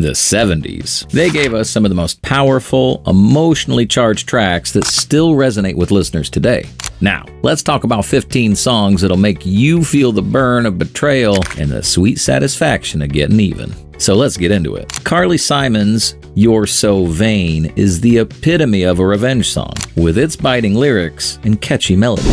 The 70s. They gave us some of the most powerful, emotionally charged tracks that still resonate with listeners today. Now, let's talk about 15 songs that'll make you feel the burn of betrayal and the sweet satisfaction of getting even. So let's get into it. Carly Simon's You're So Vain is the epitome of a revenge song, with its biting lyrics and catchy melody.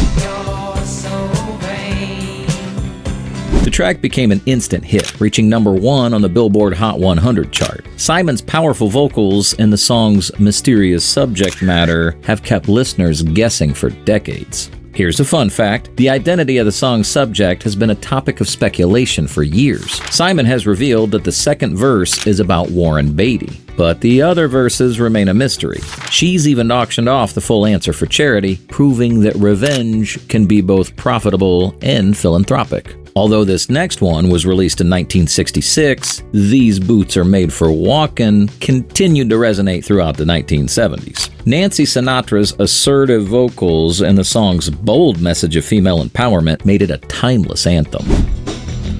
The track became an instant hit, reaching number 1 on the Billboard Hot 100 chart. Simon's powerful vocals and the song's mysterious subject matter have kept listeners guessing for decades. Here's a fun fact. The identity of the song's subject has been a topic of speculation for years. Simon has revealed that the second verse is about Warren Beatty, but the other verses remain a mystery. She's even auctioned off the full answer for charity, proving that revenge can be both profitable and philanthropic. Although this next one was released in 1966, These Boots Are Made for Walkin' continued to resonate throughout the 1970s. Nancy Sinatra's assertive vocals and the song's bold message of female empowerment made it a timeless anthem.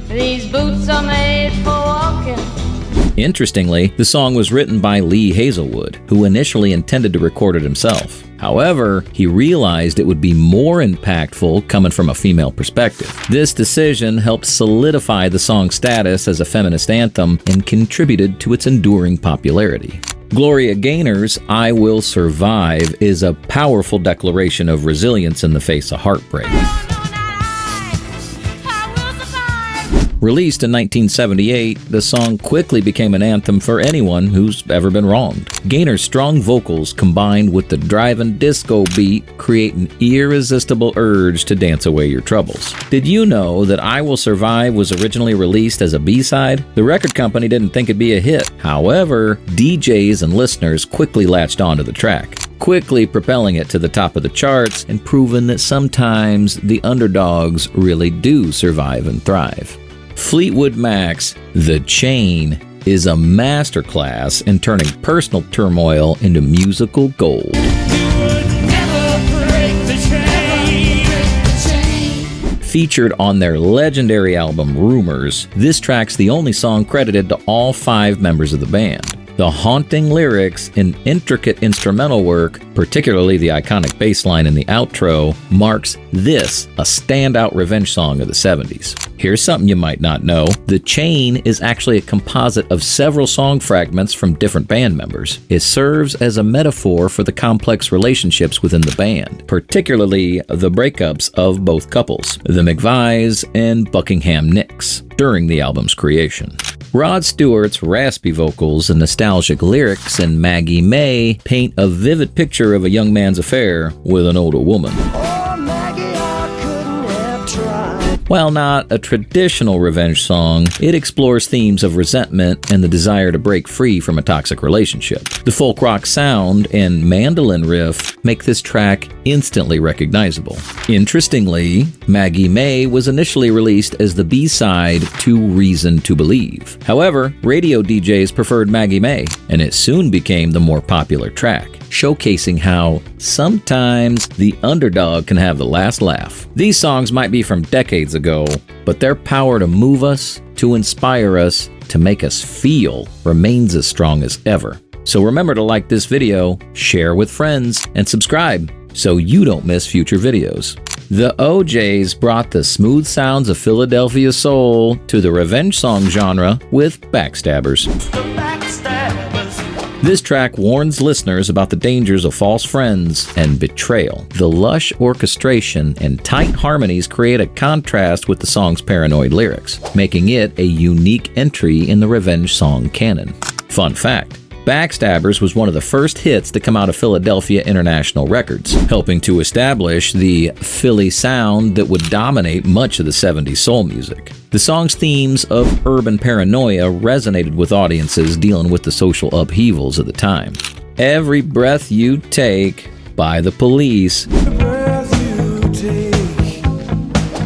These boots are made for walking. Interestingly, the song was written by Lee Hazelwood, who initially intended to record it himself. However, he realized it would be more impactful coming from a female perspective. This decision helped solidify the song's status as a feminist anthem and contributed to its enduring popularity. Gloria Gaynor's I Will Survive is a powerful declaration of resilience in the face of heartbreak. Released in 1978, the song quickly became an anthem for anyone who's ever been wronged. Gaynor's strong vocals combined with the driving disco beat create an irresistible urge to dance away your troubles. Did you know that I Will Survive was originally released as a B-side? The record company didn't think it'd be a hit. However, DJs and listeners quickly latched onto the track, quickly propelling it to the top of the charts and proving that sometimes the underdogs really do survive and thrive. Fleetwood Mac's The Chain is a masterclass in turning personal turmoil into musical gold. Featured on their legendary album Rumors, this track's the only song credited to all 5 members of the band. The haunting lyrics and intricate instrumental work, particularly the iconic bass line in the outro, marks this a standout revenge song of the 70s. Here's something you might not know. The Chain is actually a composite of several song fragments from different band members. It serves as a metaphor for the complex relationships within the band, particularly the breakups of both couples, the McVies and Buckingham Nicks, during the album's creation. Rod Stewart's raspy vocals and nostalgic lyrics in Maggie May paint a vivid picture of a young man's affair with an older woman. While not a traditional revenge song, it explores themes of resentment and the desire to break free from a toxic relationship. The folk rock sound and mandolin riff make this track instantly recognizable. Interestingly, Maggie May was initially released as the B-side to Reason to Believe. However, radio DJs preferred Maggie May, and it soon became the more popular track, showcasing how sometimes the underdog can have the last laugh. These songs might be from decades ago, but their power to move us, to inspire us, to make us feel remains as strong as ever. So remember to like this video, share with friends, and subscribe so you don't miss future videos. The OJs brought the smooth sounds of Philadelphia soul to the revenge song genre with Backstabbers. This track warns listeners about the dangers of false friends and betrayal. The lush orchestration and tight harmonies create a contrast with the song's paranoid lyrics, making it a unique entry in the revenge song canon. Fun fact: Backstabbers was one of the first hits to come out of Philadelphia International Records, helping to establish the Philly sound that would dominate much of the 70s soul music. The song's themes of urban paranoia resonated with audiences dealing with the social upheavals of the time. Every Breath You Take by the Pleas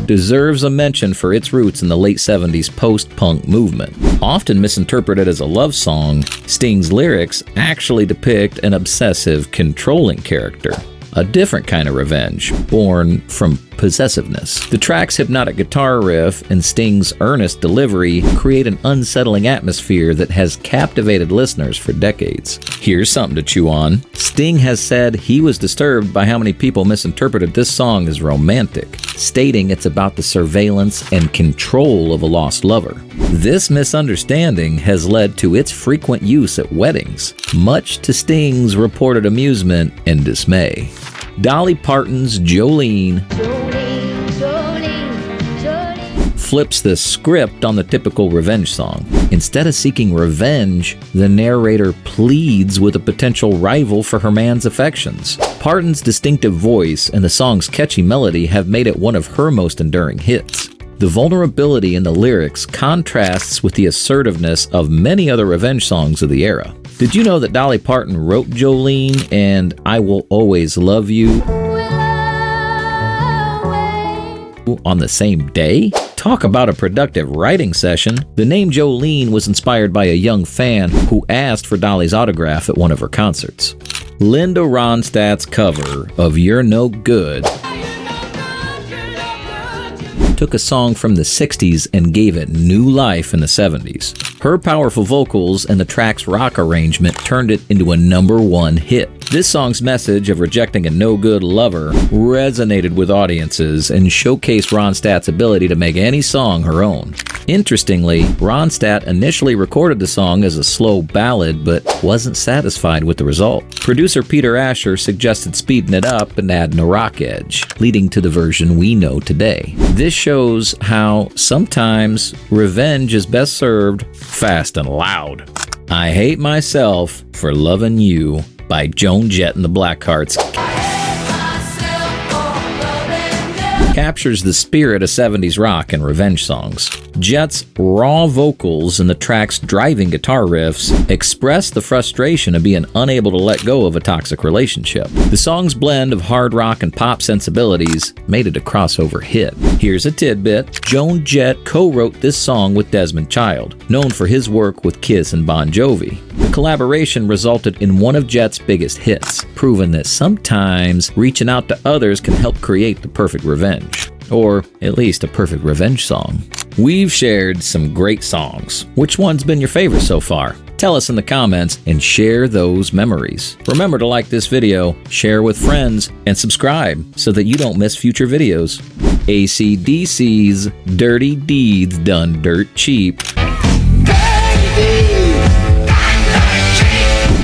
deserves a mention for its roots in the late 70s post-punk movement. Often misinterpreted as a love song, Sting's lyrics actually depict an obsessive, controlling character. a different kind of revenge, born from possessiveness. The track's hypnotic guitar riff and Sting's earnest delivery create an unsettling atmosphere that has captivated listeners for decades. Here's something to chew on. Sting has said he was disturbed by how many people misinterpreted this song as romantic, stating it's about the surveillance and control of a lost lover. This misunderstanding has led to its frequent use at weddings, much to Sting's reported amusement and dismay. Dolly Parton's Jolene flips the script on the typical revenge song. Instead of seeking revenge, the narrator pleads with a potential rival for her man's affections. Parton's distinctive voice and the song's catchy melody have made it one of her most enduring hits. The vulnerability in the lyrics contrasts with the assertiveness of many other revenge songs of the era. Did you know that Dolly Parton wrote Jolene and I Will Always Love You on the same day? Talk about a productive writing session. The name Jolene was inspired by a young fan who asked for Dolly's autograph at one of her concerts. Linda Ronstadt's cover of You're No Good took a song from the 60s and gave it new life in the 70s. Her powerful vocals and the track's rock arrangement turned it into a #1 hit. This song's message of rejecting a no-good lover resonated with audiences and showcased Ronstadt's ability to make any song her own. Interestingly, Ronstadt initially recorded the song as a slow ballad but wasn't satisfied with the result. Producer Peter Asher suggested speeding it up and adding a rock edge, leading to the version we know today. This shows how sometimes revenge is best served fast and loud. I Hate Myself for Loving You by Joan Jett and the Blackhearts captures the spirit of 70s rock and revenge songs. Jett's raw vocals and the track's driving guitar riffs express the frustration of being unable to let go of a toxic relationship. The song's blend of hard rock and pop sensibilities made it a crossover hit. Here's a tidbit. Joan Jett co-wrote this song with Desmond Child, known for his work with Kiss and Bon Jovi. The collaboration resulted in one of Jett's biggest hits, proving that sometimes reaching out to others can help create the perfect revenge. Or at least a perfect revenge song. We've shared some great songs. Which one's been your favorite so far? Tell us in the comments and share those memories. Remember to like this video, share with friends, and subscribe so that you don't miss future videos. AC/DC's Dirty Deeds Done Dirt Cheap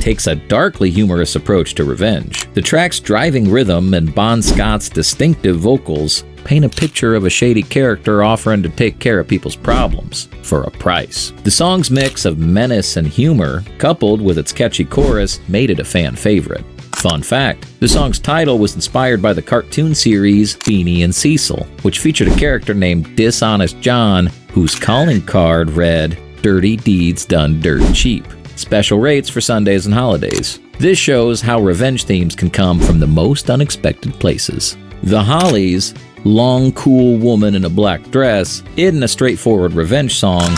takes a darkly humorous approach to revenge. The track's driving rhythm and Bon Scott's distinctive vocals paint a picture of a shady character offering to take care of people's problems for a price. The song's mix of menace and humor, coupled with its catchy chorus, made it a fan favorite. Fun fact, the song's title was inspired by the cartoon series Beanie and Cecil, which featured a character named Dishonest John, whose calling card read, "Dirty Deeds Done Dirt Cheap." Special rates for Sundays and holidays. This shows how revenge themes can come from the most unexpected places. The Hollies' Long Cool Woman in a Black Dress isn't a straightforward revenge song,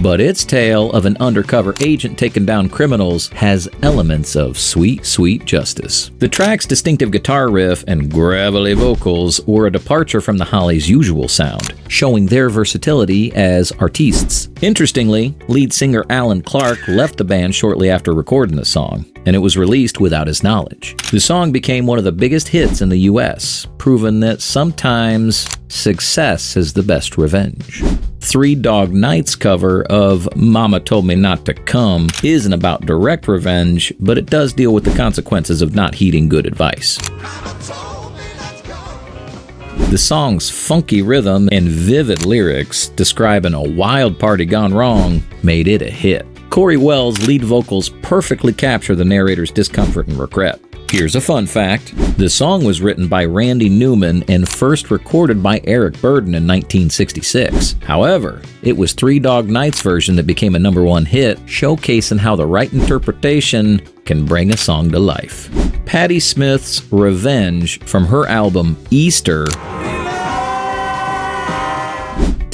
but its tale of an undercover agent taking down criminals has elements of sweet, sweet justice. The track's distinctive guitar riff and gravelly vocals were a departure from the Hollies' usual sound, showing their versatility as artistes. Interestingly, lead singer Alan Clark left the band shortly after recording the song, and it was released without his knowledge. The song became one of the biggest hits in the US, proving that sometimes success is the best revenge. Three Dog Night's cover of Mama Told Me Not to Come isn't about direct revenge, but it does deal with the consequences of not heeding good advice. The song's funky rhythm and vivid lyrics describing a wild party gone wrong made it a hit. Corey Wells' lead vocals perfectly capture the narrator's discomfort and regret. Here's a fun fact. The song was written by Randy Newman and first recorded by Eric Burdon in 1966. However, it was Three Dog Night's version that became a #1 hit, showcasing how the right interpretation can bring a song to life. Patti Smith's Revenge from her album Easter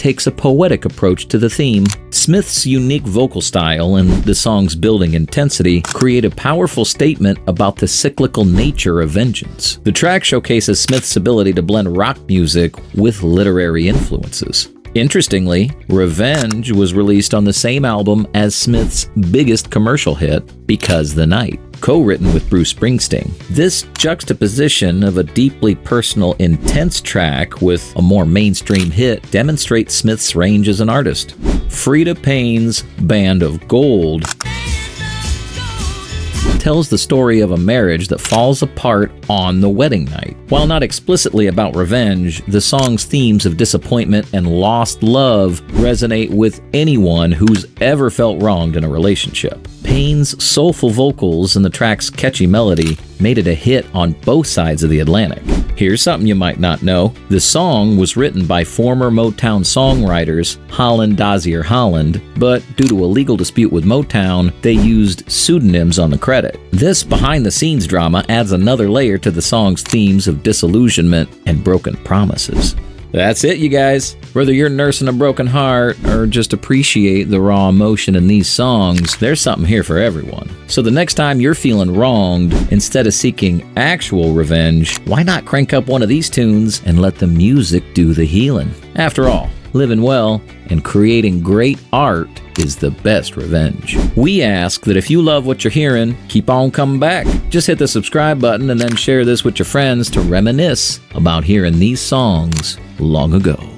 takes a poetic approach to the theme. Smith's unique vocal style and the song's building intensity create a powerful statement about the cyclical nature of vengeance. The track showcases Smith's ability to blend rock music with literary influences. Interestingly, Revenge was released on the same album as Smith's biggest commercial hit, Because the Night, co-written with Bruce Springsteen. This juxtaposition of a deeply personal, intense track with a more mainstream hit demonstrates Smith's range as an artist. Frida Payne's Band of Gold tells the story of a marriage that falls apart on the wedding night. While not explicitly about revenge, the song's themes of disappointment and lost love resonate with anyone who's ever felt wronged in a relationship. Payne's soulful vocals and the track's catchy melody made it a hit on both sides of the Atlantic. Here's something you might not know. The song was written by former Motown songwriters Holland Dozier Holland, but due to a legal dispute with Motown, they used pseudonyms on the credit. This behind-the-scenes drama adds another layer to the song's themes of disillusionment and broken promises. That's it, you guys. Whether you're nursing a broken heart or just appreciate the raw emotion in these songs, there's something here for everyone. So the next time you're feeling wronged, instead of seeking actual revenge, why not crank up one of these tunes and let the music do the healing? After all, living well and creating great art is the best revenge. We ask that if you love what you're hearing, keep on coming back. Just hit the subscribe button and then share this with your friends to reminisce about hearing these songs long ago.